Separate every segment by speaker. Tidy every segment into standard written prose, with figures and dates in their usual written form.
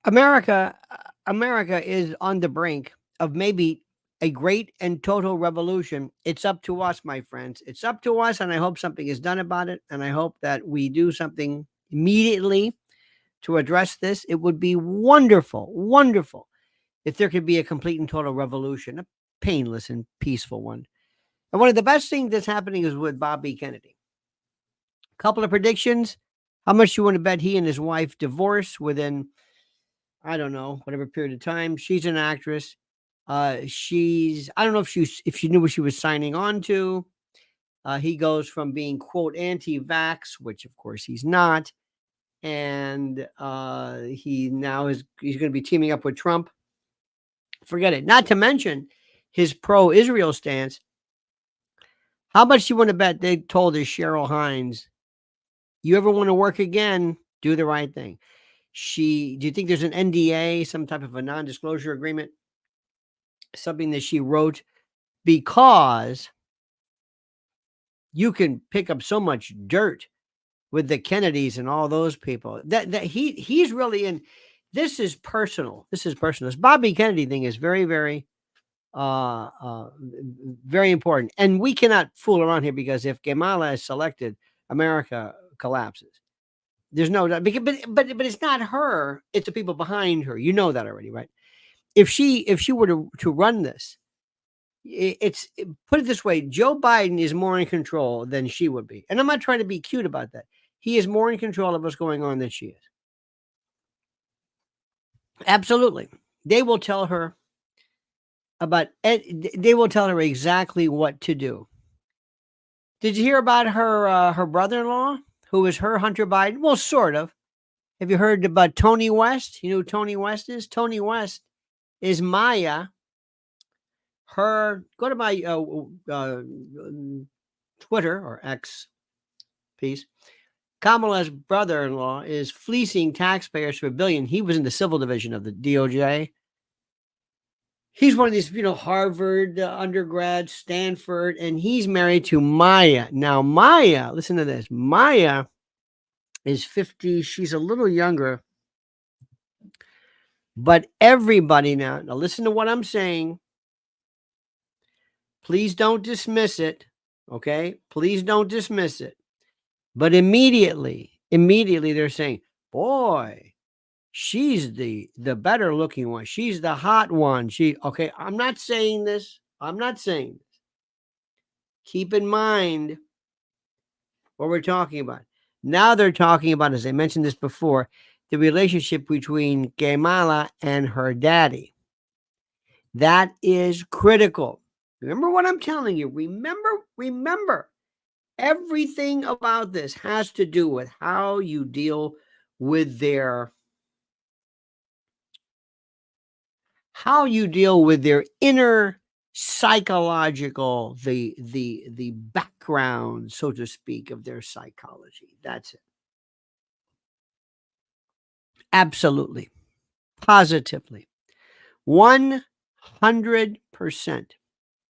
Speaker 1: America is on the brink of maybe a great and total revolution. It's up to us, my friends. It's up to us, and I hope something is done about it. And I hope that we do something immediately to address this. It would be wonderful, wonderful if there could be a complete and total revolution, a painless and peaceful one. And one of the best things that's happening is with Bobby Kennedy. Couple of predictions. How much you want to bet he and his wife divorce within, I don't know, whatever period of time? She's an actress. I don't know if she knew what she was signing on to. He goes from being quote anti-vax, which of course he's not, and he's going to be teaming up with Trump. Forget it. Not to mention his pro-Israel stance. How much you want to bet they told his Cheryl Hines, you ever want to work again, do the right thing? Do you think there's an NDA, some type of a non-disclosure agreement, something that she wrote? Because you can pick up so much dirt with the Kennedys and all those people that he's really in. This is personal. This Bobby Kennedy thing is very, very, very important. And we cannot fool around here, because if Kamala is selected, America collapses. There's no doubt. But it's not her. It's the people behind her. You know that already, right? If she were to run this, put it this way: Joe Biden is more in control than she would be. And I'm not trying to be cute about that. He is more in control of what's going on than she is. Absolutely. They will tell her exactly what to do. Did you hear about her brother-in-law, who is her Hunter Biden? Well, sort of. Have you heard about Tony West? You know who Tony West is? Tony West is Maya. Go to my Twitter or X piece. Kamala's brother-in-law is fleecing taxpayers for $1 billion. He was in the civil division of the DOJ. He's one of these, Harvard undergrad, Stanford, and he's married to Maya. Now, Maya, listen to this. Maya is 50. She's a little younger. But everybody now listen to what I'm saying. Please don't dismiss it, okay? Please don't dismiss it. But immediately they're saying, boy, she's the better looking one. She's the hot one. Okay, I'm not saying this. Keep in mind what we're talking about. Now they're talking about, as I mentioned this before, the relationship between Kamala and her daddy. That is critical. Remember what I'm telling you. Remember. Everything about this has to do with how you deal with their inner psychological, the background, so to speak, of their psychology. That's it. Absolutely. Positively. 100%.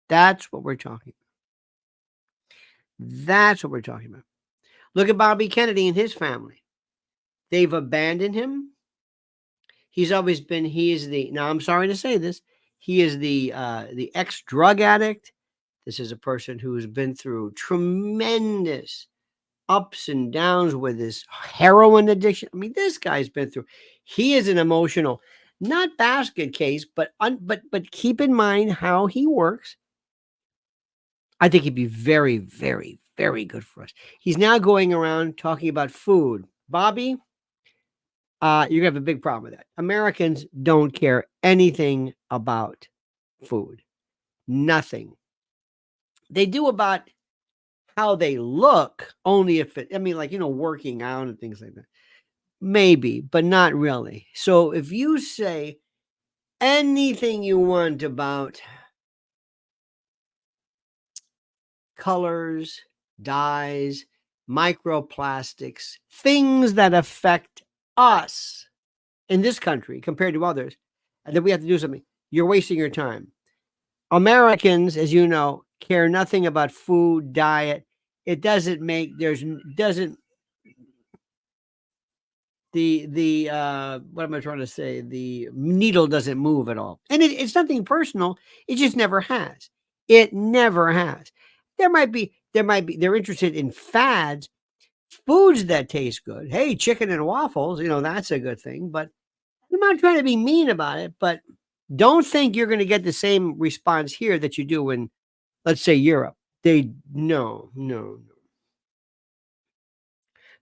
Speaker 1: That's what we're talking about. Look at Bobby Kennedy and his family. They've abandoned him. He's always been, now I'm sorry to say this, he is the ex-drug addict. This is a person who's been through tremendous ups and downs with his heroin addiction. I mean, this guy's been through, he is an emotional, not basket case, but keep in mind how he works. I think he'd be very, very, very good for us. He's now going around talking about food. Bobby, you're going to have a big problem with that. Americans don't care anything about food. Nothing. They do about how they look, only if working out and things like that. Maybe, but not really. So if you say anything you want about colors, dyes, microplastics, things that affect us in this country compared to others, and then we have to do something, you're wasting your time. Americans, as you know, care nothing about food, diet. It doesn't what am I trying to say? The needle doesn't move at all. And it's nothing personal. It just never has. It never has. They're interested in fads, foods that taste good. Hey, chicken and waffles, that's a good thing. But I'm not trying to be mean about it, but don't think you're going to get the same response here that you do in, let's say, Europe. No, no, no.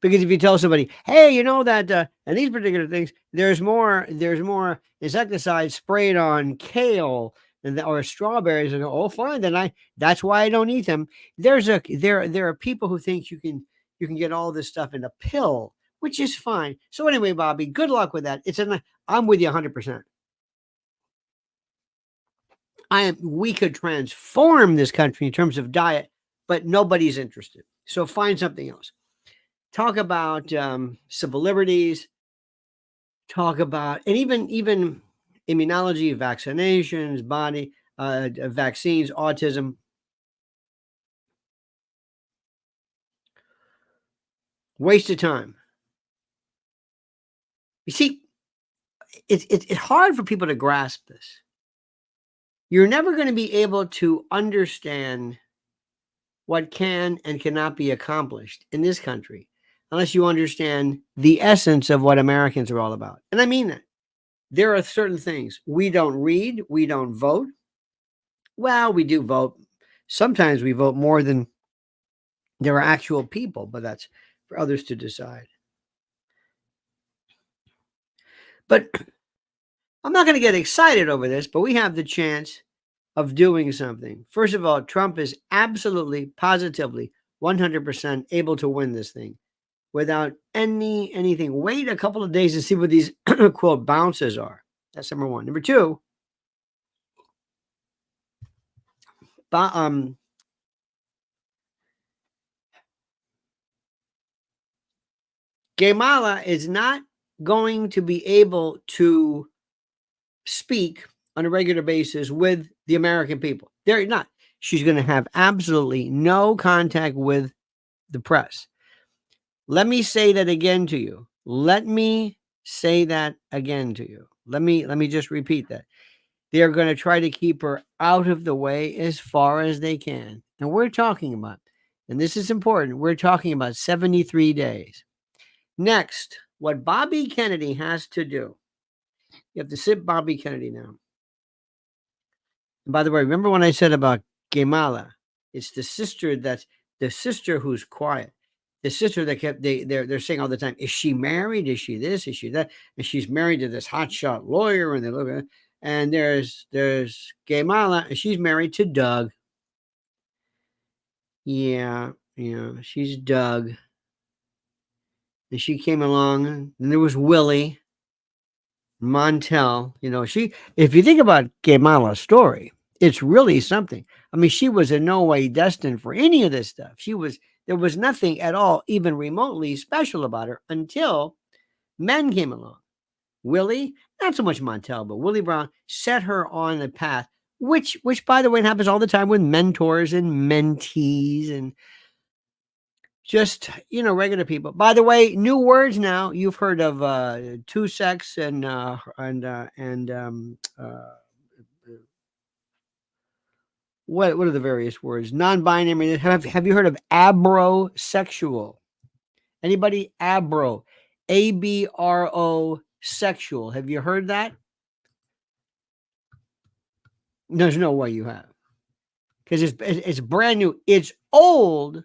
Speaker 1: Because if you tell somebody, hey, you know that, and these particular things, there's more insecticide sprayed on kale or strawberries, and go, oh, fine, that's why I don't eat them. There are people who think you can get all this stuff in a pill, which is fine. So anyway, Bobby, good luck with that. I'm with you 100%. We could transform this country in terms of diet, but nobody's interested. So find something else. Talk about civil liberties. Talk about, and even immunology, vaccinations, vaccines, autism. Waste of time. You see, it's hard for people to grasp this. You're never going to be able to understand what can and cannot be accomplished in this country unless you understand the essence of what Americans are all about. And I mean that. There are certain things we don't read, we don't vote. Well, we do vote. Sometimes we vote more than there are actual people, but that's for others to decide. But I'm not going to get excited over this, but we have the chance of doing something. First of all, Trump is absolutely, positively, 100% able to win this thing without anything. Wait a couple of days to see what these quote bounces are. That's number one. Number two, Kamala is not going to be able to speak on a regular basis with the American people. They're not. She's going to have absolutely no contact with the press. Let me say that again to you. Let me just repeat that. They are going to try to keep her out of the way as far as they can. And we're talking about, and this is important, we're talking about 73 days. Next, what Bobby Kennedy has to do, you have to sit Bobby Kennedy down. And by the way, remember when I said about Kamala? It's the sister who's quiet. The sister that they're saying all the time, is she married? Is she this? Is she that? And she's married to this hotshot lawyer, and they look at, and there's Kamala, and she's married to Doug. Yeah, she's Doug. And she came along, and there was Willie Montel. If you think about Kamala's story, it's really something. I mean, she was in no way destined for any of this stuff. There was nothing at all, even remotely special about her until men came along. Willie, not so much Montel, but Willie Brown set her on a path, which by the way, happens all the time with mentors and mentees and just, regular people. By the way, new words now. You've heard of two sex and what are the various words? Non-binary. Have you heard of abrosexual? Anybody? Abro, ABRO sexual. Have you heard that? There's no way you have, because it's brand new. It's old,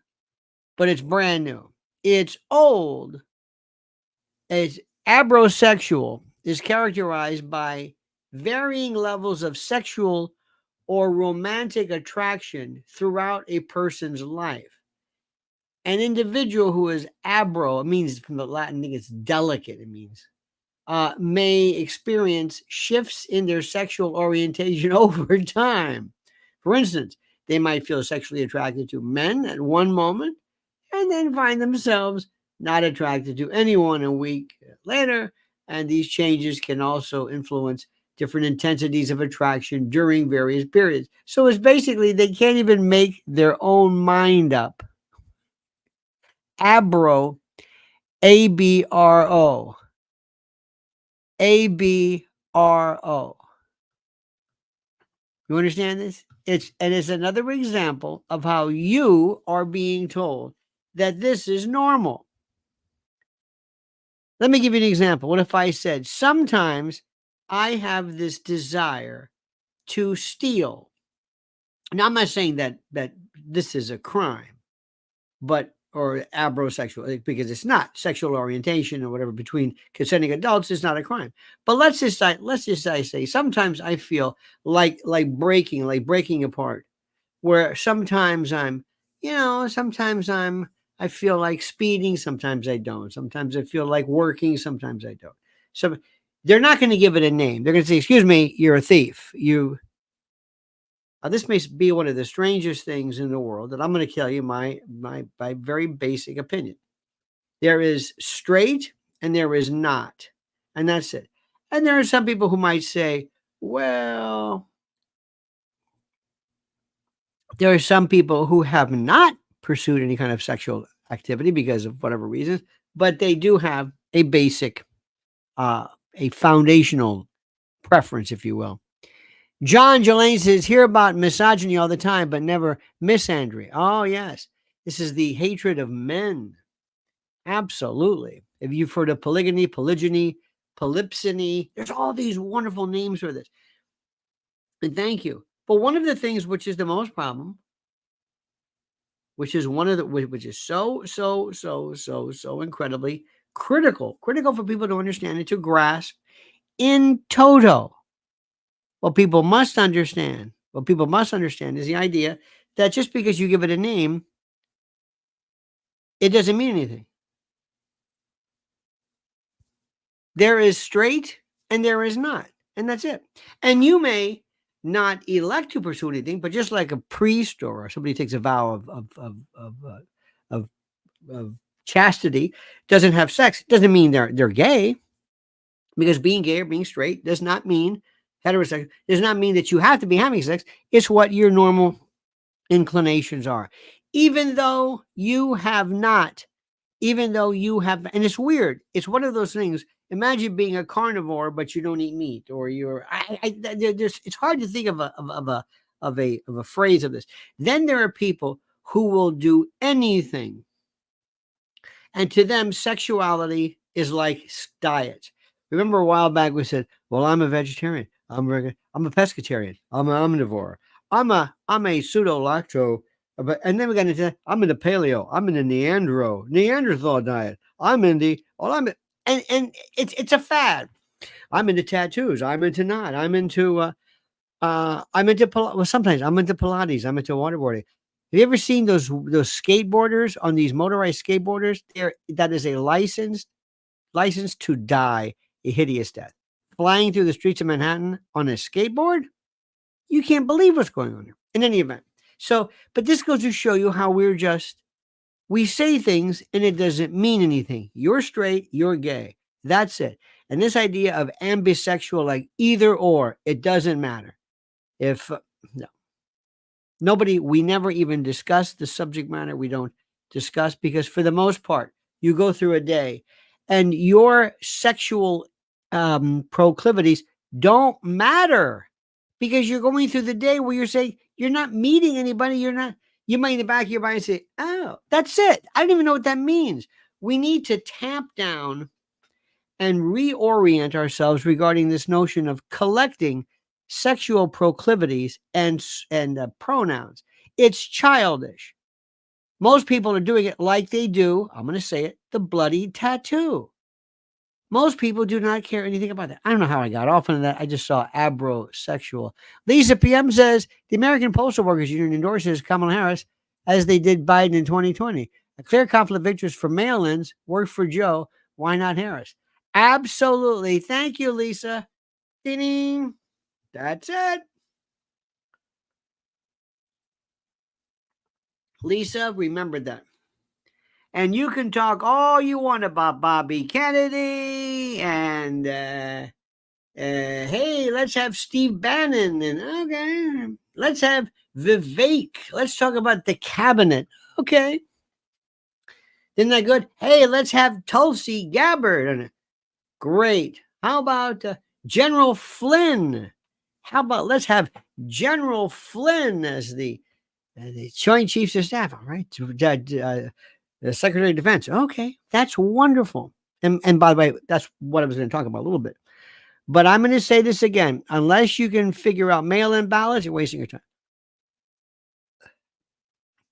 Speaker 1: but it's brand new. It's old. It's abrosexual is characterized by varying levels of sexual or romantic attraction throughout a person's life. An individual who is abro, it means from the Latin thing, it's delicate, it means, may experience shifts in their sexual orientation over time. For instance, they might feel sexually attracted to men at one moment and then find themselves not attracted to anyone a week later. And these changes can also influence different intensities of attraction during various periods. So it's basically they can't even make their own mind up. Abro, ABRO. ABRO. You understand this? It's another example of how you are being told that this is normal. Let me give you an example. What if I said, sometimes I have this desire to steal? Now, I'm not saying that this is a crime, but or abrosexual, because it's not sexual orientation or whatever between consenting adults is not a crime. But let's just say sometimes I feel like breaking apart, where sometimes I feel like speeding, sometimes I don't. Sometimes I feel like working, sometimes I don't. So they're not going to give it a name. They're going to say, "Excuse me, you're a thief. This may be one of the strangest things in the world, and I'm going to tell you my very basic opinion. There is straight and there is not, and that's it. And there are some people who might say, well, there are some people who have not pursued any kind of sexual activity because of whatever reasons, but they do have a basic, a foundational preference, if you will. John Jelaine says, hear about misogyny all the time, but never misandry. Oh, yes. This is the hatred of men. Absolutely. If you've heard of polygyny, polypsony, there's all these wonderful names for this. And thank you. But one of the things which is the most problem, which is which is so incredibly critical for people to understand and to grasp in toto. What people must understand is the idea that just because you give it a name, it doesn't mean anything. There is straight and there is not, and that's it. And you may not elect to pursue anything, but just like a priest or somebody takes a vow of, of chastity, doesn't have sex, doesn't mean they're gay, because being gay or being straight does not mean heterosexual, does not mean that you have to be having sex. It's what your normal inclinations are. Even though you have not, and it's weird. It's one of those things. Imagine being a carnivore, but you don't eat meat, or it's hard to think of a phrase of this. Then there are people who will do anything, and to them, sexuality is like diet. Remember a while back we said, "Well, I'm a vegetarian. I'm a pescatarian. I'm an omnivore. I'm a pseudo lacto." But and then we got into I'm in the paleo. I'm in the Neanderthal diet. I'm in the and it's a fad. I'm into tattoos. I'm into not. Sometimes I'm into Pilates. I'm into waterboarding. Have you ever seen those skateboarders on these motorized skateboarders? That is a license to die a hideous death. Flying through the streets of Manhattan on a skateboard? You can't believe what's going on here. In any event. So, but this goes to show you how we say things and it doesn't mean anything. You're straight, you're gay. That's it. And this idea of ambisexual, like either or, it doesn't matter. If no, we never even discuss the subject matter. We don't discuss because for the most part, you go through a day and your sexual proclivities don't matter because you're going through the day where you're saying you're not meeting anybody. You might in the back of your mind say, oh, that's it. I don't even know what that means. We need to tamp down and reorient ourselves regarding this notion of collecting sexual proclivities and pronouns. It's childish. Most people are doing it like they do, I'm going to say it, the bloody tattoo. Most people do not care anything about that. I don't know how I got off on that. I just saw abrosexual. Lisa PM says the American Postal Workers Union endorses Kamala Harris as they did Biden in 2020. A clear conflict of interest for mail-ins worked for Joe. Why not Harris? Absolutely. Thank you, Lisa. Ding. That's it. Lisa, remember that. And you can talk all you want about Bobby Kennedy and hey, let's have Steve Bannon and okay, let's have Vivek. Let's talk about the cabinet. Okay. Isn't that good? Hey, let's have Tulsi Gabbard. Great. How about General Flynn? How about let's have General Flynn as the Joint Chiefs of Staff, all right? The Secretary of Defense. Okay, that's wonderful. And by the way, that's what I was going to talk about a little bit. But I'm going to say this again: unless you can figure out mail-in ballots, you're wasting your time.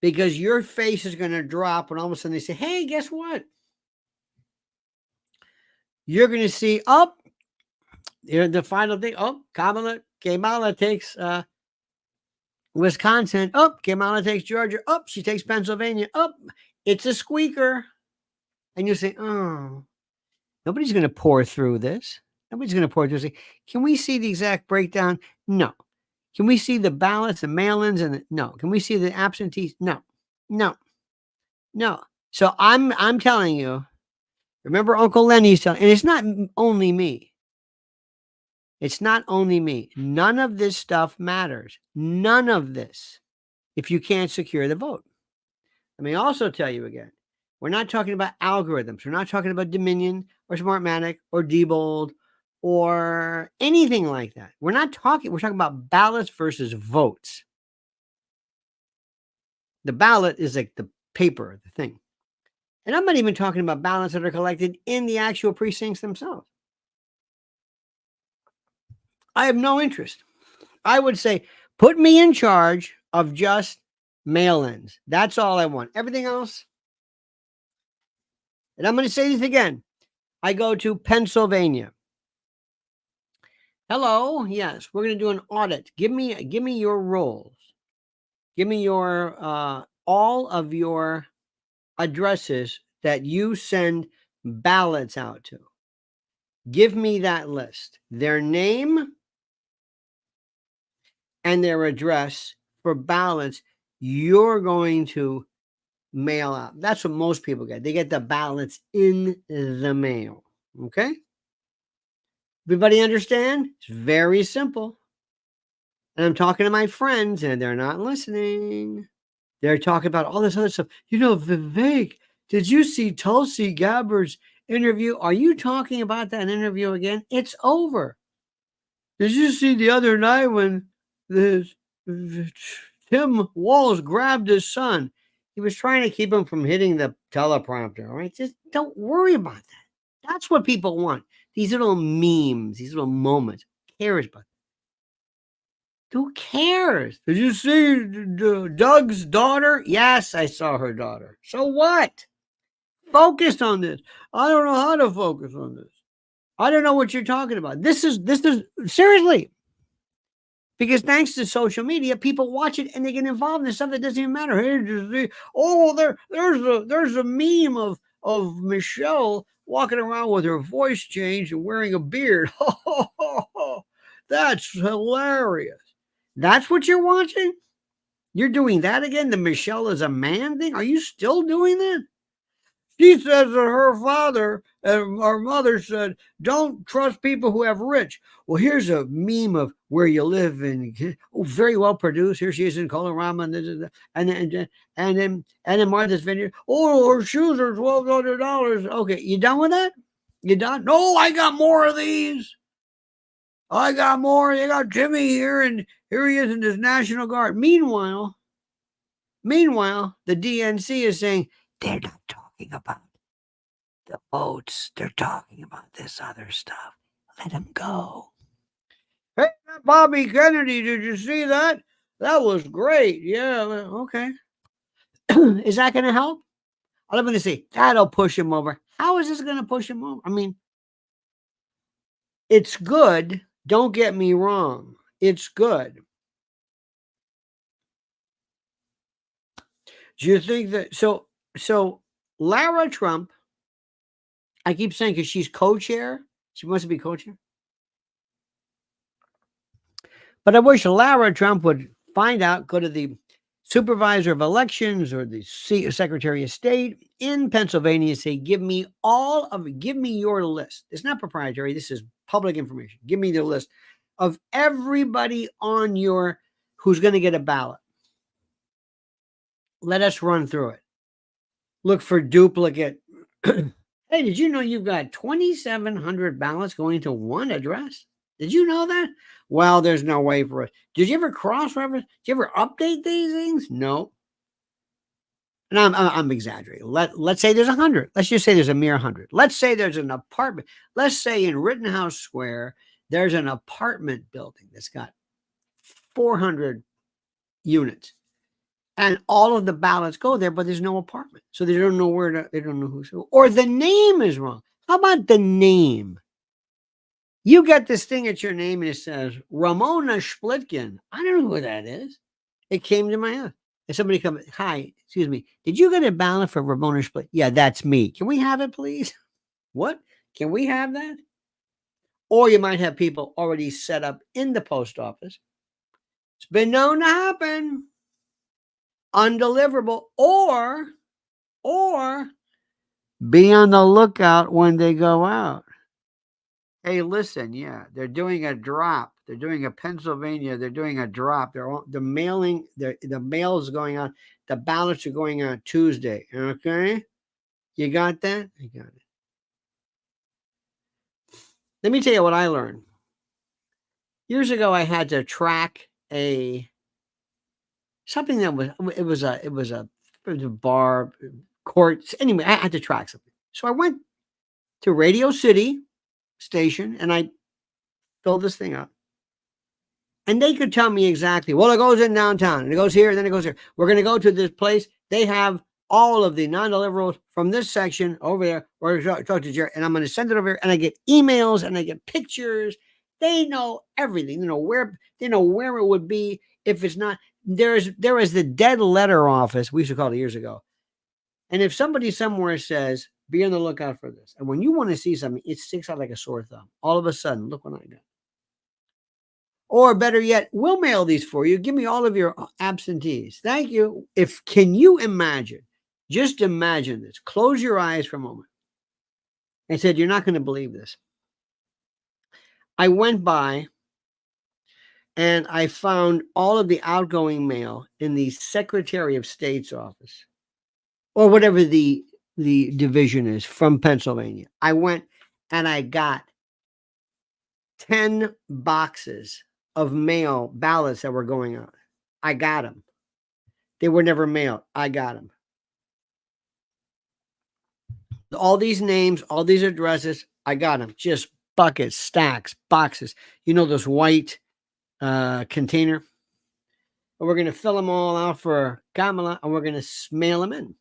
Speaker 1: Because your face is going to drop when all of a sudden they say, "Hey, guess what?" You're going to see up the final thing. Oh, Kamala takes Wisconsin. Up, Kamala takes Georgia. Up, she takes Pennsylvania. Up, it's a squeaker. And you say, "Oh, nobody's going to pour through this. Nobody's going to pour through this. Can we see the exact breakdown? No. Can we see the ballots, the mail-ins, and no? Can we see the absentees? No, no, no." So I'm telling you. Remember, Uncle Lenny's telling, and it's not only me. It's not only me. None of this stuff matters. None of this. If you can't secure the vote. Let me also tell you again. We're not talking about algorithms. We're not talking about Dominion or Smartmatic or Diebold or anything like that. We're talking about ballots versus votes. The ballot is like the paper, the thing. And I'm not even talking about ballots that are collected in the actual precincts themselves. I have no interest. I would say, put me in charge of just mail-ins. That's all I want. Everything else. And I'm going to say this again. I go to Pennsylvania. Hello. Yes, we're going to do an audit. Give me your roles. Give me your all of your addresses that you send ballots out to. Give me that list. Their name and their address for ballots you're going to mail out. That's what most people get. They get the ballots in the mail. Okay? Everybody understand? It's very simple. And I'm talking to my friends and they're not listening. They're talking about all this other stuff. Vivek, did you see Tulsi Gabbard's interview? Are you talking about that interview again? It's over. Did you see the other night when Tim Walz grabbed his son? He was trying to keep him from hitting the teleprompter. All right, just don't worry about that. That's what people want. These little memes, these little moments. Who cares about that? Who cares? Did you see Doug's daughter? Yes, I saw her daughter. So what? Focus on this. I don't know how to focus on this. I don't know what you're talking about. This is seriously. Because thanks to social media, people watch it and they get involved in stuff that doesn't even matter. Hey, there's a meme of Michelle walking around with her voice changed and wearing a beard. That's hilarious. That's what you're watching? You're doing that again? The Michelle is a man thing? Are you still doing that? She says that her father and our mother said, don't trust people who have rich. Well, here's a meme of where you live and very well produced. Here she is in Colorado and then Martha's Vineyard. Oh, her shoes are $1,200. Okay, you done with that? You done? No, I got more of these. I got more. You got Jimmy here, and here he is in his National Guard. Meanwhile, the DNC is saying they're not talking about the votes. They're talking about this other stuff. Let them go. Hey, Bobby Kennedy, did you see that? That was great. Yeah, okay. Is that going to help? I'm going to say that'll push him over. How is this going to push him over? I mean, it's good. Don't get me wrong. It's good. Do you think that so Lara Trump, I keep saying because she's co-chair, she wants to be co-chair. But I wish Lara Trump would find out, go to the supervisor of elections or the secretary of state in Pennsylvania and say, give me your list. It's not proprietary. This is public information. Give me the list of everybody on who's going to get a ballot. Let us run through it. Look for duplicate Hey, did you know you've got 2,700 ballots going to one address? Did you know that? Well, there's no way for it. Did you ever cross-reference? Did you ever update these things? No. And I'm exaggerating. Let's say there's 100. Let's just say there's a mere 100. Let's say there's an apartment. Let's say in Rittenhouse Square, there's an apartment building that's got 400 units. And all of the ballots go there, but there's no apartment. So they don't know they don't know who's who. Or the name is wrong. How about the name? You get this thing at your name and it says Ramona Splitkin. I don't know who that is. It came to my head. And somebody come, hi, excuse me. Did you get a ballot for Ramona Split? Yeah, that's me. Can we have it, please? What? Can we have that? Or you might have people already set up in the post office. It's been known to happen. Undeliverable. Or be on the lookout when they go out. Hey, listen, yeah, they're doing a drop. They're doing a Pennsylvania. They're doing a drop. The mailing, the mail's going on. The ballots are going on Tuesday. Okay, you got that? I got it. Let me tell you what I learned. Years ago, I had to track something that was a bar court. Anyway, I had to track something. So I went to Radio City station and I filled this thing up. And they could tell me exactly, well, it goes in downtown and it goes here and then it goes here. We're going to go to this place. They have all of the non-deliverables from this section over there. We're going to talk to Jerry and I'm going to send it over here. And I get emails and I get pictures. They know everything. They know where it would be if it's not. There is the dead letter office. We used to call it years ago. And if somebody somewhere says, be on the lookout for this. And when you want to see something, it sticks out like a sore thumb. All of a sudden, look what I got. Or better yet, we'll mail these for you. Give me all of your absentees. Thank you. Can you imagine? Just imagine this. Close your eyes for a moment. I said, you're not going to believe this. I went by and I found all of the outgoing mail in the Secretary of State's office or whatever the division is from Pennsylvania. I went and I got 10 boxes of mail ballots that were going on. I got them. They were never mailed. I got them. All these names, all these addresses, I got them. Just buckets, stacks, boxes. You know, those white container. And we're going to fill them all out for Kamala and we're going to mail them in.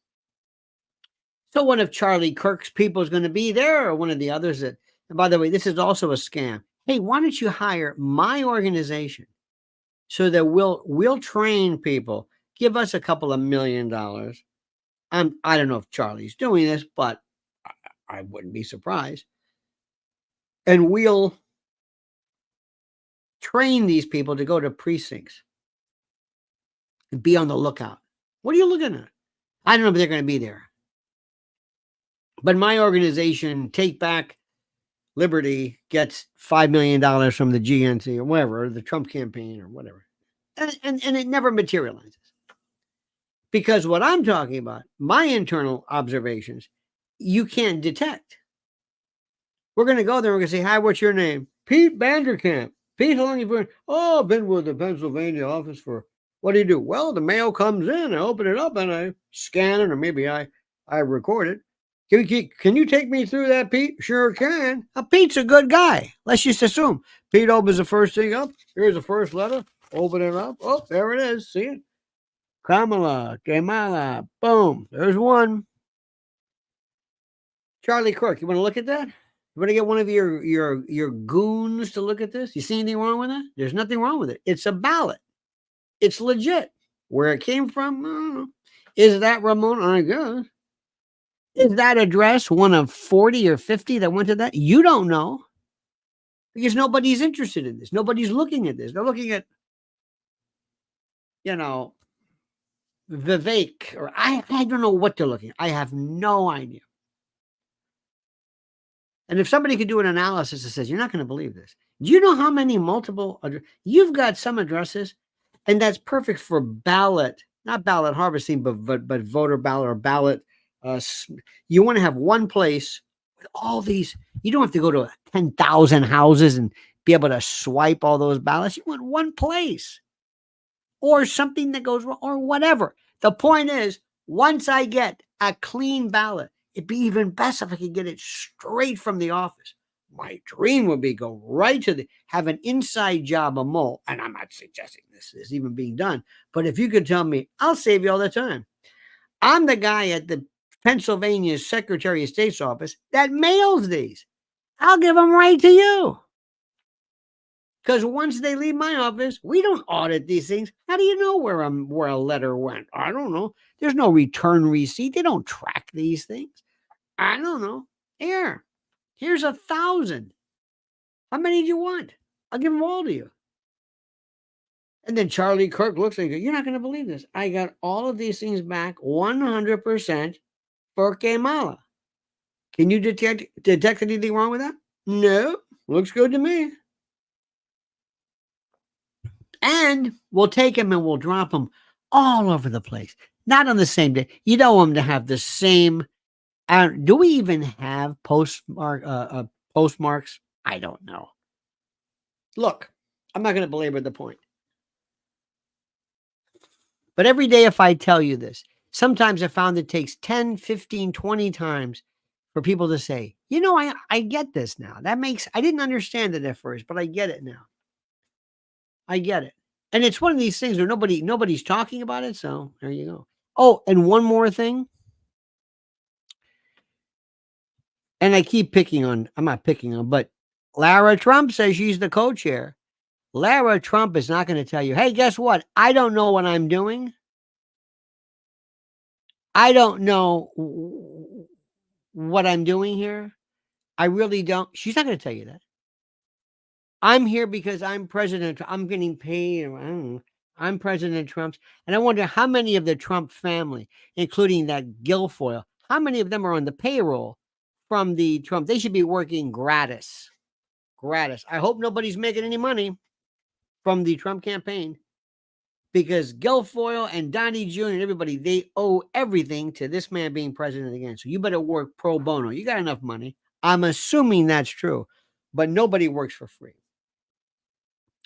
Speaker 1: So one of Charlie Kirk's people is going to be there or one of the others and by the way, this is also a scam. Hey, why don't you hire my organization so that we'll train people, give us a couple of $1 million. I don't know if Charlie's doing this, but I wouldn't be surprised. And we'll train these people to go to precincts and be on the lookout. What are you looking at? I don't know if they're going to be there. But my organization, Take Back Liberty, gets $5 million from the GNC or whatever, or the Trump campaign or whatever. And it never materializes. Because what I'm talking about, my internal observations, you can't detect. We're going to go there. We're going to say, hi, what's your name? Pete Vanderkamp. Pete, how long have you been? Oh, I've been with the Pennsylvania office for, what do you do? Well, the mail comes in, I open it up and I scan it, or maybe I record it. Can you take me through that, Pete? Sure can. Pete's a good guy. Let's just assume. Pete opens the first thing up. Here's the first letter. Open it up. Oh, there it is. See it? Kamala. Boom. There's one. Charlie Kirk. You want to look at that? You want to get one of your goons to look at this? You see anything wrong with that? There's nothing wrong with it. It's a ballot. It's legit. Where it came from, I don't know. Is that Ramon? I guess. Is that address one of 40 or 50 that went to that? You don't know. Because nobody's interested in this. Nobody's looking at this. They're looking at, Vivek, or I don't know what they're looking at. I have no idea. And if somebody could do an analysis that says, you're not going to believe this. Do you know how many multiple, you've got some addresses, and that's perfect for ballot, not ballot harvesting, but voter ballot or ballot. You want to have one place all these. You don't have to go to 10,000 houses and be able to swipe all those ballots. You want one place or something that goes wrong or whatever. The point is, once I get a clean ballot, it'd be even best if I could get it straight from the office. My dream would be go right to have an inside job, a mole. And I'm not suggesting this is even being done. But if you could tell me, I'll save you all the time. I'm the guy at the Pennsylvania Secretary of State's office that mails these. I'll give them right to you. Because once they leave my office, we don't audit these things. How do you know where a letter went? I don't know. There's no return receipt. They don't track these things. I don't know. Here's 1,000. How many do you want? I'll give them all to you. And then Charlie Kirk looks and goes, you're not going to believe this. I got all of these things back 100% for Kamala. Can you detect anything wrong with that? No. Looks good to me. And we'll take them and we'll drop them all over the place. Not on the same day. You don't want them to have the same. Do we even have postmarks? I don't know. Look, I'm not going to belabor the point. But every day, if I tell you this, sometimes I found it takes 10, 15, 20 times for people to say, I get this now. I didn't understand it at first, but I get it now. I get it. And it's one of these things where nobody's talking about it. So there you go. Oh, and one more thing. And I'm not picking on, but Lara Trump says she's the co-chair. Lara Trump is not going to tell you, hey, guess what? I don't know what I'm doing. I don't know what I'm doing here. I really don't. She's not going to tell you that. I'm here because I'm president. I'm getting paid. I don't know. I'm President Trump's. And I wonder how many of the Trump family, including that Guilfoyle, how many of them are on the payroll from the Trump? They should be working gratis. Gratis. I hope nobody's making any money from the Trump campaign because Guilfoyle and Donnie Jr. and everybody, they owe everything to this man being president again. So you better work pro bono. You got enough money. I'm assuming that's true, but nobody works for free.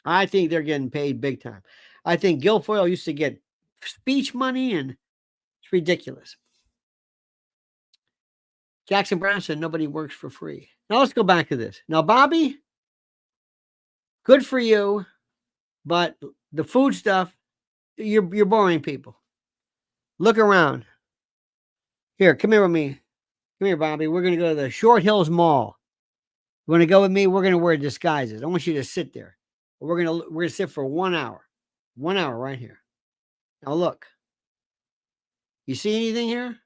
Speaker 1: I think they're getting paid big time. I think Guilfoyle used to get speech money, and it's ridiculous. Jackson Brown said nobody works for free. Now let's go back to this. Now, Bobby, good for you, but the food stuff, you're boring people. Look around. Here, come here with me. Come here, Bobby. We're going to go to the Short Hills Mall. You want to go with me? We're going to wear disguises. I want you to sit there. We're going to sit for 1 hour. 1 hour right here. Now look. You see anything here?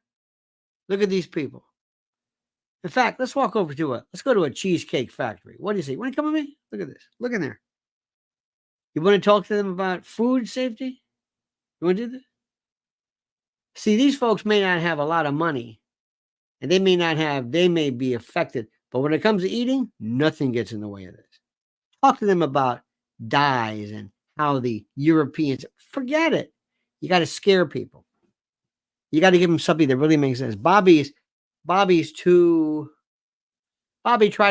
Speaker 1: Look at these people. In fact, let's walk over let's go to a cheesecake factory. What do you see? Want to come with me? Look at this. Look in there. You want to talk to them about food safety? You want to do this? See, these folks may not have a lot of money, and they may be affected, but when it comes to eating, nothing gets in the way of this. Talk to them about dyes and how the Europeans, forget it. You got to scare people. You got to give them something that really makes sense. Bobby tried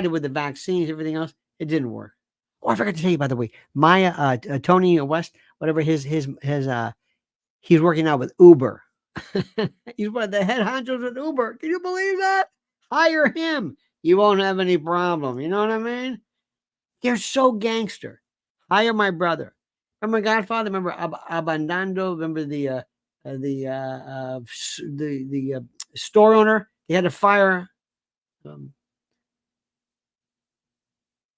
Speaker 1: it with the vaccines, everything else. It didn't work. Oh, I forgot to tell you, by the way, Tony West, whatever he's working out with Uber. He's one of the head honchos with Uber. Can you believe that? Hire him. You won't have any problem. You know what I mean? They're so gangster. Hire my brother. Remember Godfather? Remember Abandando? Remember the store owner? He had to fire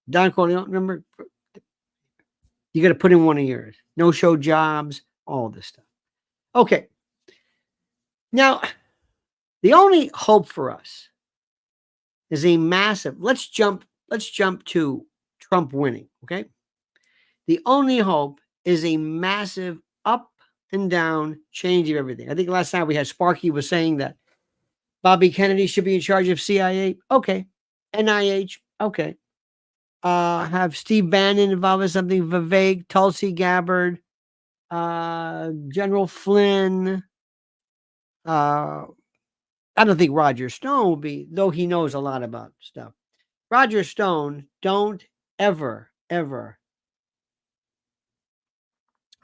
Speaker 1: Don Corleone. Remember? You got to put in one of yours. No show jobs. All this stuff. Okay. Now, the only hope for us is a massive. Let's jump to Trump winning. Okay. The only hope is a massive up and down change of everything. I think last time we had Sparky was saying that Bobby Kennedy should be in charge of CIA. Okay. NIH. Okay. Have Steve Bannon involved in something. Vivek, Tulsi Gabbard, General Flynn, I don't think Roger Stone will be, though he knows a lot about stuff. Roger Stone, don't ever, ever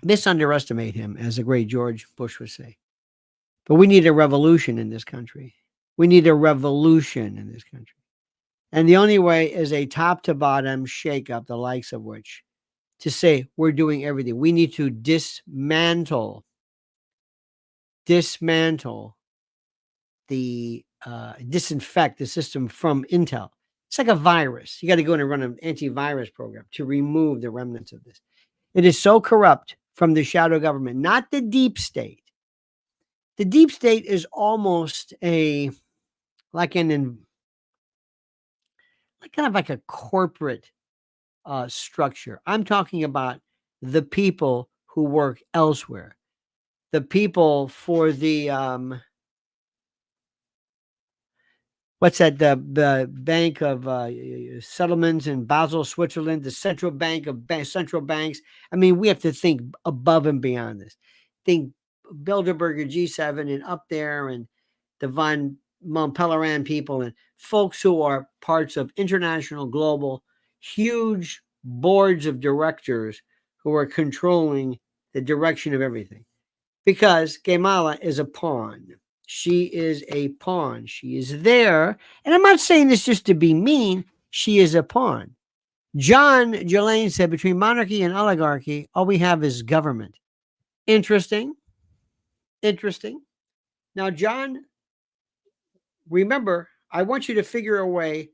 Speaker 1: misunderestimate him, as the great George Bush would say. But we need a revolution in this country. We need a revolution in this country. And the only way is a top to bottom shakeup, the likes of which, to say we're doing everything. We need to dismantle the disinfect the system from intel. It's like a virus. You got to go in and run an antivirus program to remove the remnants of this. It is so corrupt from the shadow government, not the deep state. The deep state is almost like kind of like a corporate structure. I'm talking about the people who work elsewhere, the people for the what's that? The Bank of Settlements in Basel, Switzerland, the central bank of central banks. I mean, we have to think above and beyond this. Think Bilderberger G7 and up there, and the Von Montpellerin people and folks who are parts of international, global, huge boards of directors who are controlling the direction of everything. Because Kamala is a pawn. She is a pawn. She is there. And I'm not saying this just to be mean. She is a pawn. John Jelaine said, between monarchy and oligarchy, all we have is government. Interesting. Interesting. Now, John, remember, I want you to figure a way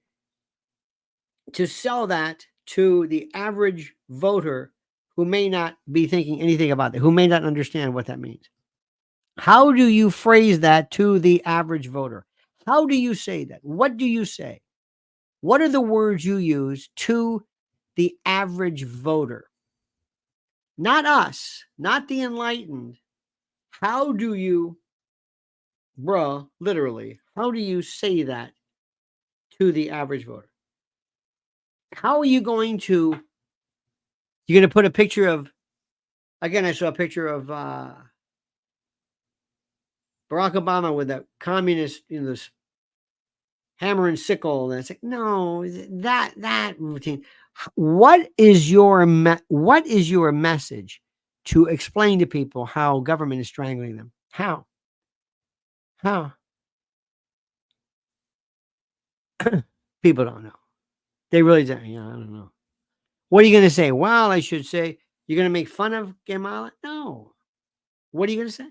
Speaker 1: to sell that to the average voter who may not be thinking anything about that, who may not understand what that means. How do you phrase that to the average voter? How do you say that? What do you say? What are the words you use to the average voter? Not us, not the enlightened. How do you, literally, how do you say that to the average voter? How are you going to, you're going to put a picture of, again, I saw a picture of Barack Obama with a communist, this hammer and sickle, and it's like, no, that routine. What is your message to explain to people how government is strangling them? How people don't know. They really don't. I don't know. What are you going to say? Well, I should say you're going to make fun of Kamala. No. What are you going to say?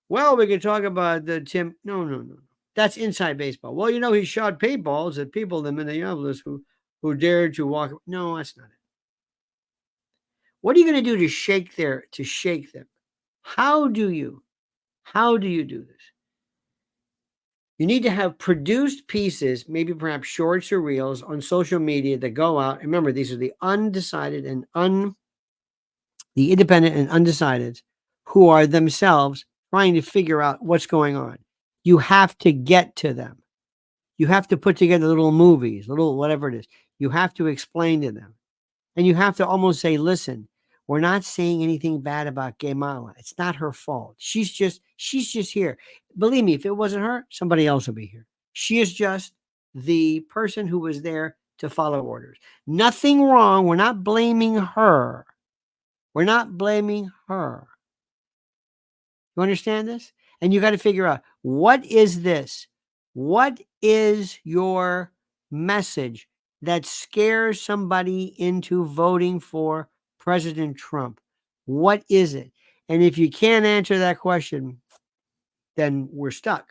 Speaker 1: Well, we could talk about the Tim. No. That's inside baseball. Well, he shot paintballs at people in Minneapolis who dared to walk. No, that's not it. What are you going to do to shake them? How do you do this? You need to have produced pieces, maybe perhaps shorts or reels on social media that go out. Remember, these are the undecided and the independent and undecideds who are themselves trying to figure out what's going on. You have to get to them. You have to put together little movies, little whatever it is. You have to explain to them. And you have to almost say, listen, we're not saying anything bad about Kamala. It's not her fault. She's just here. Believe me, if it wasn't her, somebody else would be here. She is just the person who was there to follow orders. Nothing wrong. We're not blaming her. We're not blaming her. You understand this? And you got to figure out, what is this? What is your message that scares somebody into voting for President Trump? What is it? And if you can't answer that question, then we're stuck.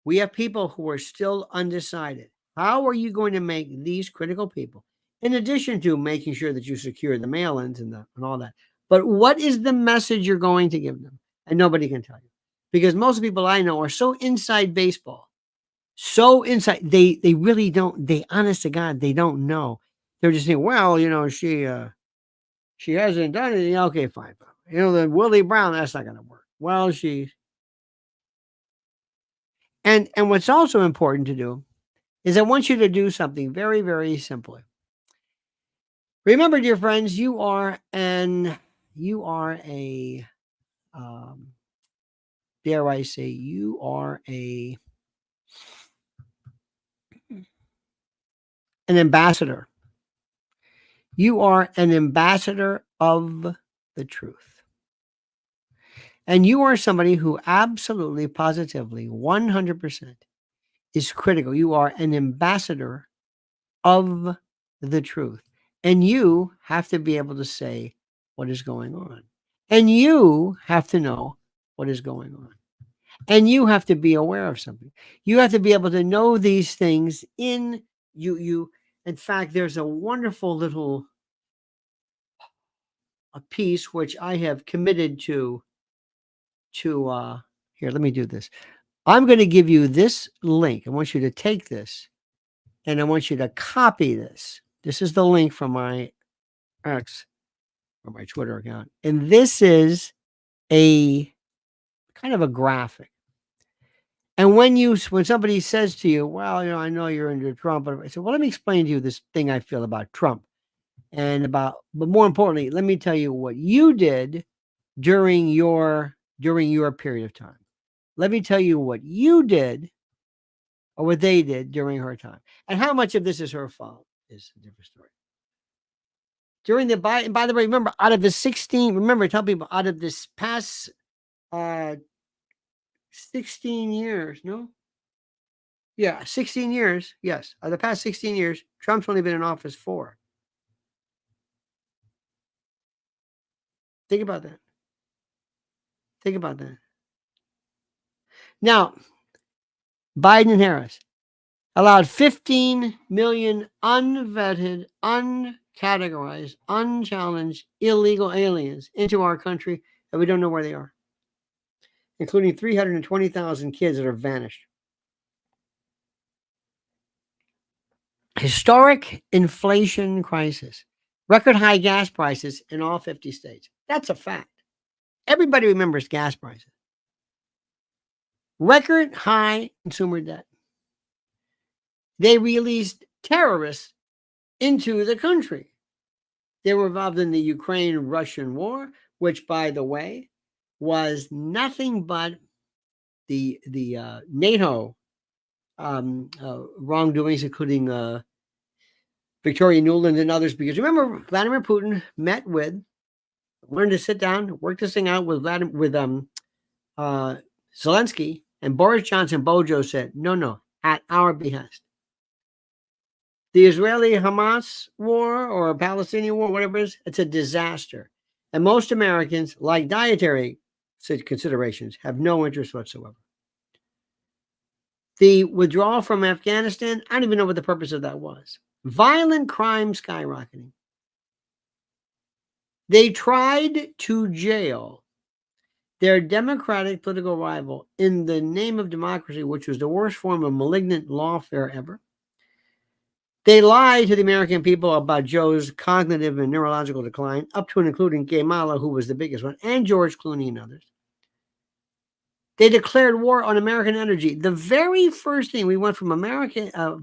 Speaker 1: We have people who are still undecided. How are you going to make these critical people, in addition to making sure that you secure the mail-ins and all that, but what is the message you're going to give them? And nobody can tell you, because most people I know are so inside baseball, so inside, they really don't, they honest to God, they don't know. They're just saying, well, she hasn't done anything. Okay, fine. The Willie Brown, that's not going to work. Well, and what's also important to do is I want you to do something very, very simply. Remember, dear friends, you are a dare I say, you are an ambassador. You are an ambassador of the truth. And you are somebody who absolutely, positively, 100% is critical. You are an ambassador of the truth. And you have to be able to say what is going on. And you have to know what is going on. And you have to be aware of something. You have to be able to know these things in you. In fact, there's a wonderful little a piece which I have committed to here, let me do this. I'm going to give you this link. I want you to take this and I want you to copy this. This is the link from my X or my Twitter account. And this is a kind of a graphic. And when somebody says to you, well, I know you're into Trump, but I said, well, let me explain to you this thing I feel about Trump but more importantly, let me tell you what you did during your period of time. Let me tell you what you did or what they did during her time. And how much of this is her fault is a different story. By the way, remember, out of the 16, tell people, out of this past 16 years, no? Yeah, 16 years, yes. Out of the past 16 years, Trump's only been in office 4. Think about that. Think about that. Now, Biden and Harris allowed 15 million unvetted, uncategorized, unchallenged, illegal aliens into our country that we don't know where they are, including 320,000 kids that are vanished. Historic inflation crisis, record high gas prices in all 50 states. That's a fact. Everybody remembers gas prices. Record high consumer debt. They released terrorists into the country. They were involved in the Ukraine-Russian war, which, by the way, was nothing but the NATO wrongdoings, including Victoria Nuland and others. Because remember, Vladimir Putin wanted to sit down, work this thing out with Zelensky, and Boris Johnson Bojo said, no, at our behest. The Israeli-Hamas war or Palestinian war, whatever it is, it's a disaster. And most Americans, like dietary considerations, have no interest whatsoever. The withdrawal from Afghanistan, I don't even know what the purpose of that was. Violent crime skyrocketing. They tried to jail their Democratic political rival in the name of democracy, which was the worst form of malignant lawfare ever. They lied to the American people about Joe's cognitive and neurological decline, up to and including Kamala, who was the biggest one, and George Clooney and others. They declared war on American energy. The very first thing, we went from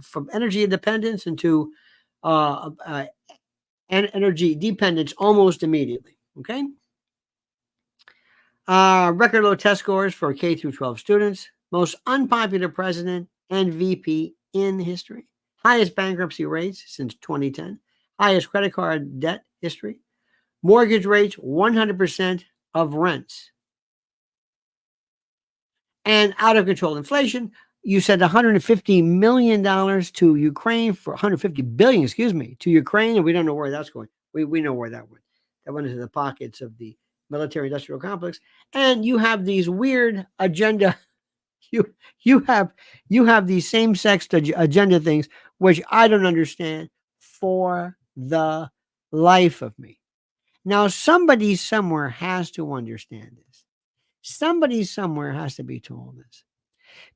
Speaker 1: from energy independence into energy dependence almost immediately. Okay. Record low test scores for K through 12 students. Most unpopular president and VP in history. Highest bankruptcy rates since 2010. Highest credit card debt history. Mortgage rates, 100% of rents. And out of control inflation. You said $150 million to Ukraine for $150 billion, to Ukraine, and we don't know where that's going. We know where that went. That went into the pockets of the military-industrial complex. And you have these weird agenda. You have these same-sex agenda things, which I don't understand for the life of me. Now, somebody somewhere has to understand this. Somebody somewhere has to be told this.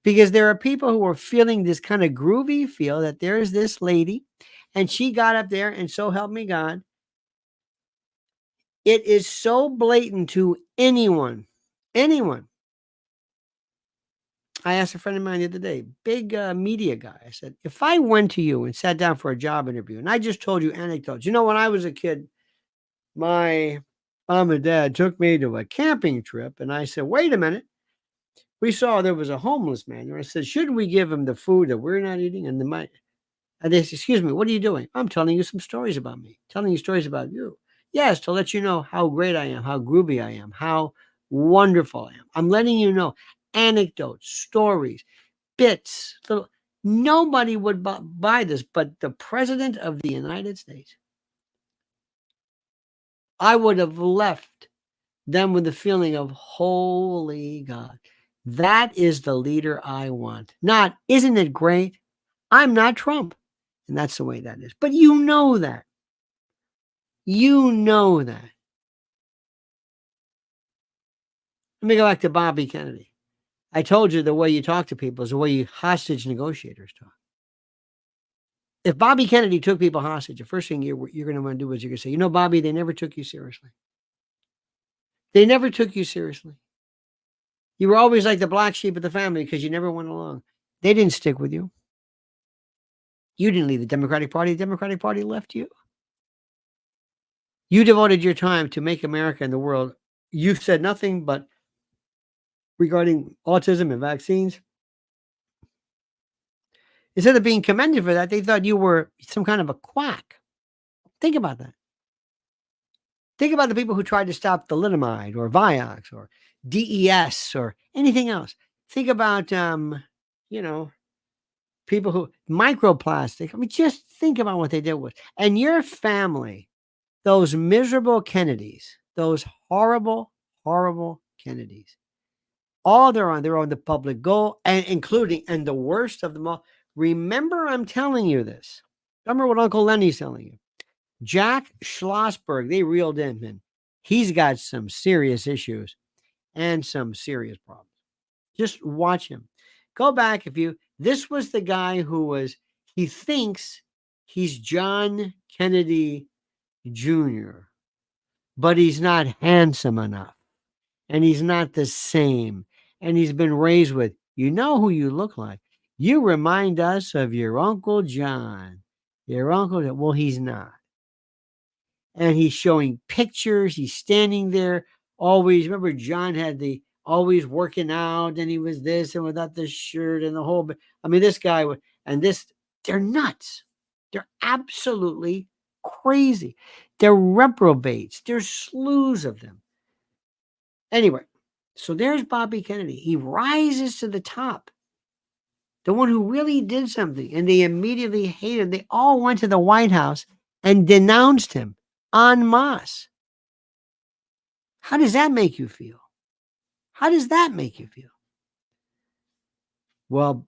Speaker 1: Because there are people who are feeling this kind of groovy feel that there's this lady and she got up there and so help me God. It is so blatant to anyone. I asked a friend of mine the other day, big media guy. I said, if I went to you and sat down for a job interview and I just told you anecdotes, when I was a kid, my mom and dad took me to a camping trip and I said, wait a minute. We saw there was a homeless man there. I said, shouldn't we give him the food that we're not eating? And they said, excuse me, what are you doing? I'm telling you some stories about me, telling you stories about you. Yes, to let you know how great I am, how groovy I am, how wonderful I am. I'm letting you know anecdotes, stories, bits. Nobody would buy this, but the president of the United States. I would have left them with the feeling of, holy God, that is the leader I want. Not, isn't it great? I'm not Trump. And that's the way that is. But you know that. You know that. Let me go back to Bobby Kennedy. I told you the way you talk to people is the way you hostage negotiators talk. If Bobby Kennedy took people hostage, the first thing you're going to want to do is you're going to say, you know, Bobby, they never took you seriously. They never took you seriously. You were always like the black sheep of the family because you never went along. They didn't stick with you. You didn't leave the Democratic Party. The Democratic Party left you. You devoted your time to make America and the world. You said nothing but regarding autism and vaccines. Instead of being commended for that, they thought you were some kind of a quack. Think about that. Think about the people who tried to stop the thalidomide or Vioxx or DES or anything else. Think about, people who microplastic. I mean, just think about what they did with. And your family, those miserable Kennedys, those horrible, horrible Kennedys, all they're on the public goal, and including, and the worst of them all. Remember, I'm telling you this. Remember what Uncle Lenny's telling you. Jack Schlossberg, they reeled him in. He's got some serious issues and some serious problems. Just watch him. Go back this was the guy he thinks he's John Kennedy Jr., but he's not handsome enough. And he's not the same. And he's been raised with, you know who you look like. You remind us of your Uncle John. Your Uncle John. Well, he's not. And he's showing pictures. He's standing there always. Remember, John had always working out, and he was this and without the shirt and the whole. I mean, this guy they're nuts. They're absolutely crazy. They're reprobates. There's slews of them. Anyway, so there's Bobby Kennedy. He rises to the top. The one who really did something, and they immediately hated him. They all went to the White House and denounced him en masse. How does that make you feel? How does that make you feel? Well,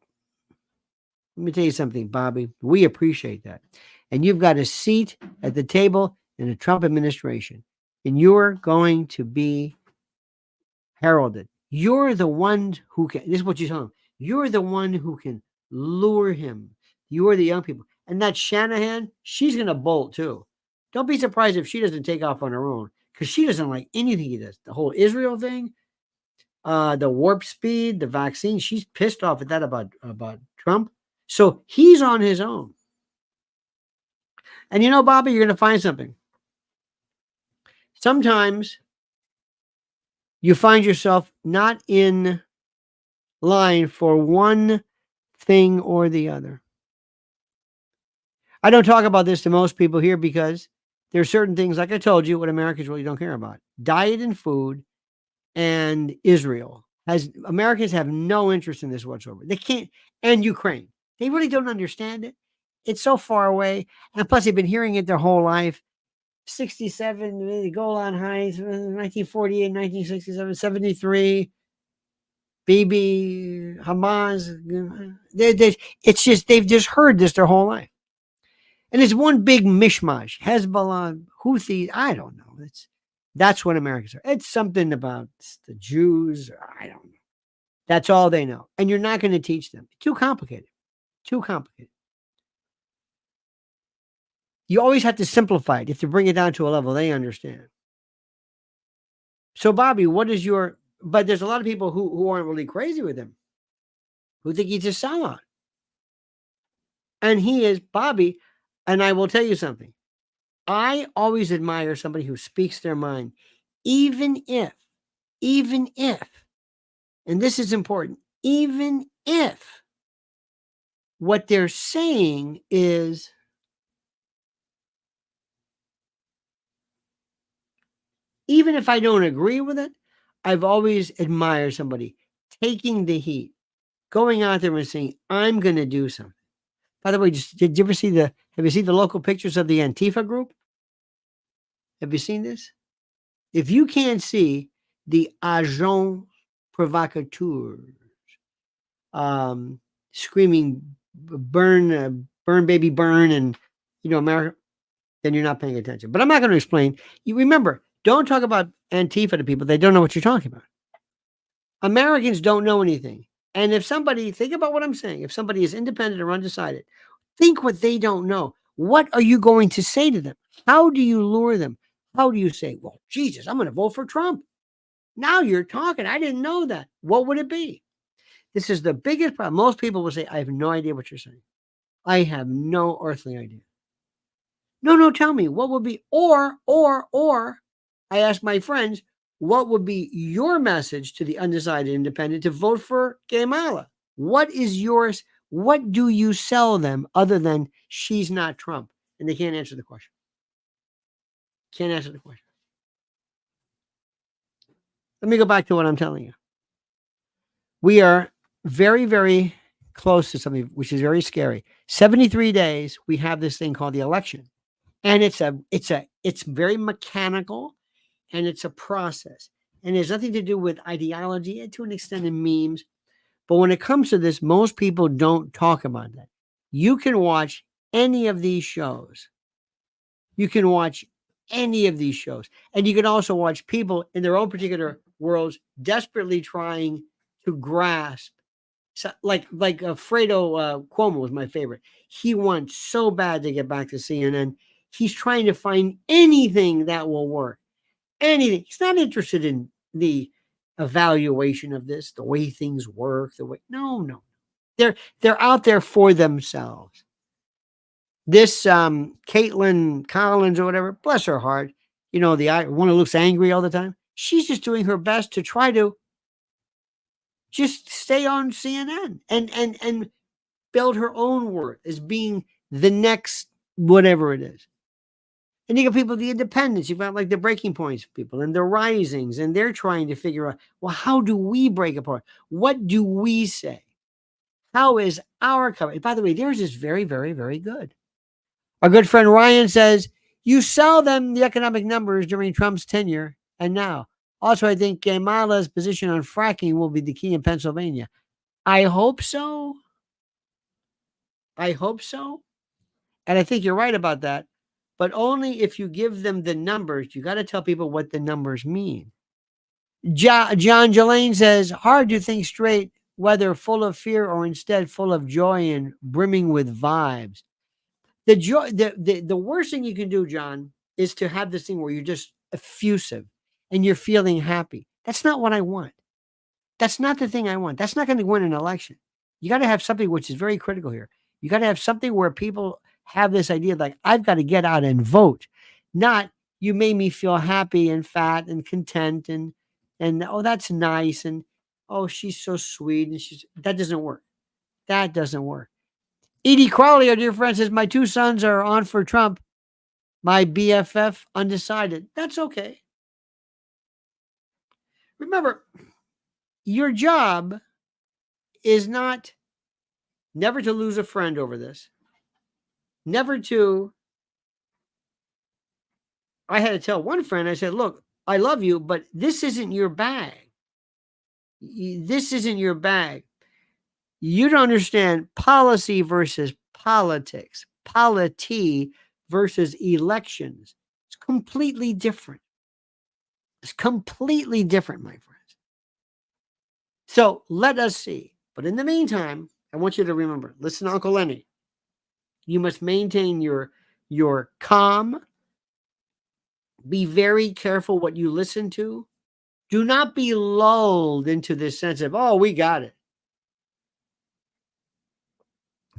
Speaker 1: let me tell you something, Bobby. We appreciate that. And you've got a seat at the table in the Trump administration, and you're going to be heralded. You're the one who can, this is what you tell him. You're the one who can lure him. You're the young people. And that Shanahan, she's going to bolt too. Don't be surprised if she doesn't take off on her own, because she doesn't like anything he does. The whole Israel thing, the warp speed, the vaccine, she's pissed off at that about Trump. So he's on his own. And you know, Bobby, you're going to find something. Sometimes you find yourself not in line for one thing or the other. I don't talk about this to most people here because there are certain things, like I told you, what Americans really don't care about. Diet and food and Israel. Americans have no interest in this whatsoever. They can't, and Ukraine. They really don't understand it. It's so far away. And plus, they've been hearing it their whole life. 67, the Golan Heights, 1948, 1967, 73, Bibi, Hamas. It's just, they've just heard this their whole life. And it's one big mishmash. Hezbollah, Houthis, I don't know. That's what Americans are. It's something about the Jews. I don't know. That's all they know. And you're not going to teach them. Too complicated. Too complicated. You always have to simplify it. You have to bring it down to a level they understand. So, Bobby, but there's a lot of people who aren't really crazy with him, who think he's a sellout. And he is, Bobby, and I will tell you something. I always admire somebody who speaks their mind, even if and this is important, even if what they're saying is, even if I don't agree with it, I've always admired somebody taking the heat, going out there and saying, I'm going to do something. By the way, did you ever see have you seen the local pictures of the Antifa group? Have you seen this? If you can't see the agents provocateurs, screaming, burn, burn, baby, burn, and, America, then you're not paying attention. But I'm not going to explain. You remember, don't talk about Antifa to people. They don't know what you're talking about. Americans don't know anything. And if somebody, think about what I'm saying, if somebody is independent or undecided, think what they don't know. What are you going to say to them? How do you lure them? How do you say, well, Jesus, I'm going to vote for Trump? Now you're talking. I didn't know that. What would it be? This is the biggest problem. Most people will say, I have no idea what you're saying. I have no earthly idea. No, tell me what would be, or, I ask my friends, what would be your message to the undecided independent to vote for Kamala? What is yours? What do you sell them other than she's not Trump? And they can't answer the question. Can't answer the question. Let me go back to what I'm telling you. We are very, very close to something which is very scary. 73 days, we have this thing called the election. And it's very mechanical, and it's a process. And there's nothing to do with ideology, and to an extent in memes. But when it comes to this, most people don't talk about that. You can watch any of these shows. You can watch any of these shows. And you can also watch people in their own particular worlds desperately trying to grasp. So, like Fredo Cuomo was my favorite. He wants so bad to get back to CNN. He's trying to find anything that will work. Anything. He's not interested in the evaluation of this, the way things work, the way. No. They're out there for themselves. This Caitlin Collins or whatever, bless her heart, the one who looks angry all the time. She's just doing her best to try to just stay on CNN and build her own worth as being the next whatever it is. And you got people, the independents, you've got like the breaking points people and the risings, and they're trying to figure out, well, how do we break apart? What do we say? How is our coverage? By the way, theirs is very, very, very good. Our good friend Ryan says, you sell them the economic numbers during Trump's tenure and now. Also, I think Kamala's position on fracking will be the key in Pennsylvania. I hope so. I hope so. And I think you're right about that. But only if you give them the numbers. You got to tell people what the numbers mean. John Jelaine says, hard to think straight, whether full of fear or instead full of joy and brimming with vibes. The joy, the worst thing you can do, John, is to have this thing where you're just effusive and you're feeling happy. That's not what I want. That's not the thing I want. That's not going to win an election. You got to have something which is very critical here. You got to have something where people have this idea like, I've got to get out and vote. Not, you made me feel happy and fat and content and oh, that's nice. And oh, she's so sweet. And that doesn't work. That doesn't work. Edie Crowley, our dear friend, says, my two sons are on for Trump. My BFF undecided. That's okay. Remember, your job is never to lose a friend over this. Never to. I had to tell one friend, I said, look, I love you, but this isn't your bag. This isn't your bag. You don't understand policy versus politics, polity versus elections. It's completely different. It's completely different, my friends. So let us see. But in the meantime, I want you to remember, listen to Uncle Lenny. You must maintain your calm. Be very careful what you listen to. Do not be lulled into this sense of, oh, we got it.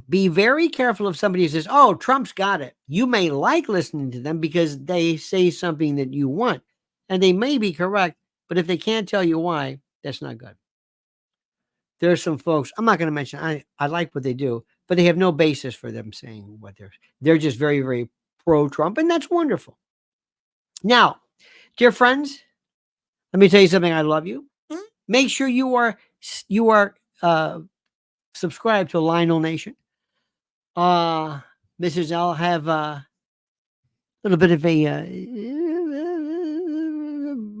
Speaker 1: Be very careful if somebody says, oh, Trump's got it. You may like listening to them because they say something that you want. And they may be correct, but if they can't tell you why, that's not good. there's some folks, I'm not going to mention, I like what they do, but they have no basis for them saying what they're just very, very pro-Trump, and that's wonderful. Now, dear friends, let me tell you something. I love you. Make sure you are subscribed to Lionel Nation. Mrs. L have a little bit of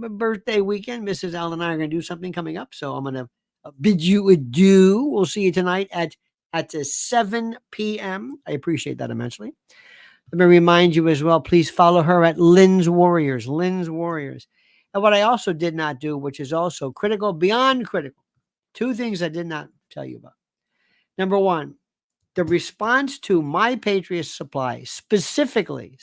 Speaker 1: a birthday weekend. Mrs. L and I are going to do something coming up, so I'm going to bid you adieu. We'll see you tonight at 7 p.m. I appreciate that immensely. Let me remind you as well, please follow her at Lynn's Warriors. Lynn's Warriors. And what I also did not do, which is also critical, beyond critical, two things I did not tell you about. Number one, the response to My Patriot Supply, specifically,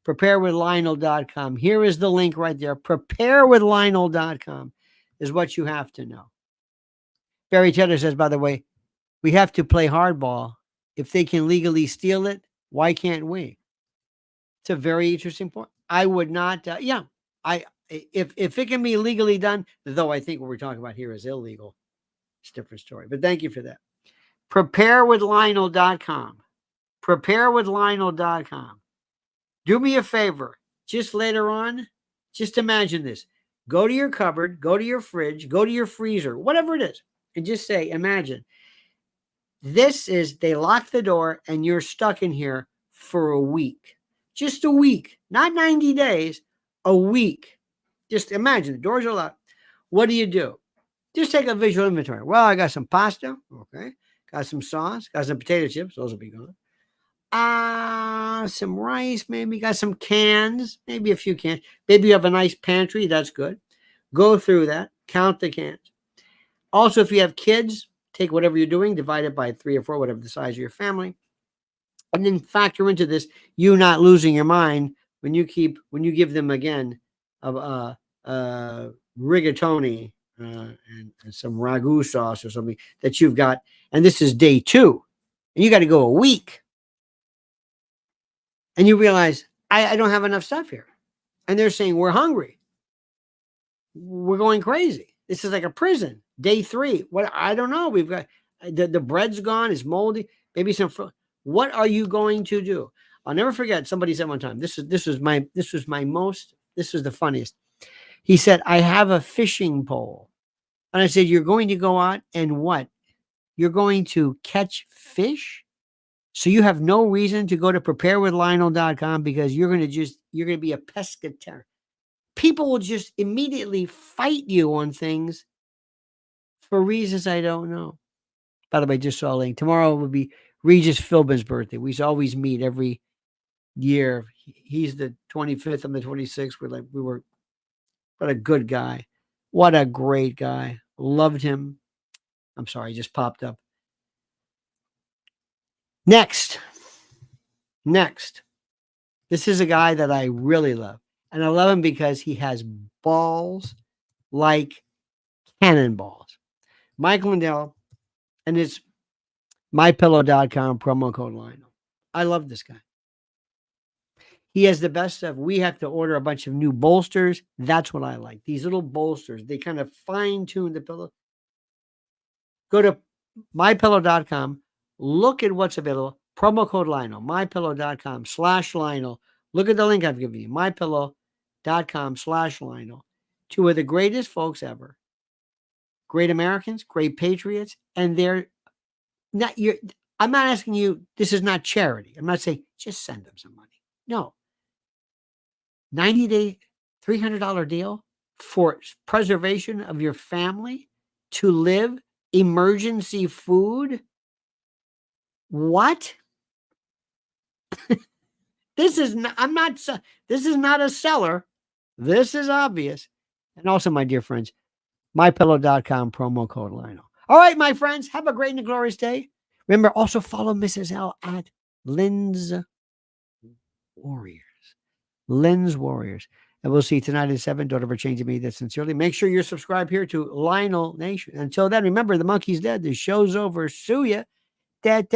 Speaker 1: preparewithlionel.com. Here is the link right there. Preparewithlionel.com is what you have to know. Barry Tedder says, by the way, we have to play hardball. If they can legally steal it, why can't we? It's a very interesting point. I would not, if it can be legally done, though I think what we're talking about here is illegal. It's a different story. But thank you for that. Preparewithlionel.com. Preparewithlionel.com. Do me a favor. Just later on, just imagine this. Go to your cupboard, go to your fridge, go to your freezer, whatever it is, and just say, imagine. This is, they lock the door and you're stuck in here for a week. Just a week. Not 90 days, a week. Just imagine, the doors are locked. What do? Just take a visual inventory. Well, I got some pasta. Okay. Got some sauce. Got some potato chips. Those will be gone. Some rice, maybe. Got some cans. Maybe a few cans. Maybe you have a nice pantry. That's good. Go through that. Count the cans. Also, if you have kids, take whatever you're doing, divide it by 3 or 4, whatever the size of your family. And then factor into this, you not losing your mind when you give them again rigatoni and some ragu sauce or something that you've got. And this is day 2. And you got to go a week. And you realize, I don't have enough stuff here. And they're saying, we're hungry. We're going crazy. This is like a prison. Day 3. What? I don't know. We've got the bread's gone. It's moldy. Maybe some fruit. What are you going to do? I'll never forget. Somebody said one time, this was the funniest. He said, I have a fishing pole. And I said, you're going to go out and what? You're going to catch fish? So you have no reason to go to preparewithlionel.com because you're going to be a pescatarian. People will just immediately fight you on things for reasons I don't know. By the way, just saw a link. Tomorrow will be Regis Philbin's birthday. We always meet every year. He's the 25th. I'm the 26th. What a good guy. What a great guy. Loved him. I'm sorry, he just popped up. Next. This is a guy that I really love. And I love him because he has balls like cannonballs. Mike Lindell, and it's mypillow.com, promo code Lionel. I love this guy. He has the best stuff. We have to order a bunch of new bolsters. That's what I like. These little bolsters, they kind of fine-tune the pillow. Go to mypillow.com. Look at what's available. Promo code Lionel. mypillow.com/Lionel. Look at the link I've given you. mypillow.com/Lionel. 2 of the greatest folks ever. Great Americans, great patriots, and they're not your. I'm not asking you. This is not charity. I'm not saying just send them some money. No. 90-day, $300 deal for preservation of your family to live, emergency food. What? This is not a seller. This is obvious. And also, my dear friends, mypillow.com, promo code Lionel. All right, my friends, have a great and glorious day. Remember, also follow Mrs. L at Lynn's Warriors. Lynn's Warriors. And we'll see you tonight at 7. Don't ever change me that sincerely. Make sure you're subscribed here to Lionel Nation. Until then, remember, the monkey's dead. The show's over. Sue ya. Dead.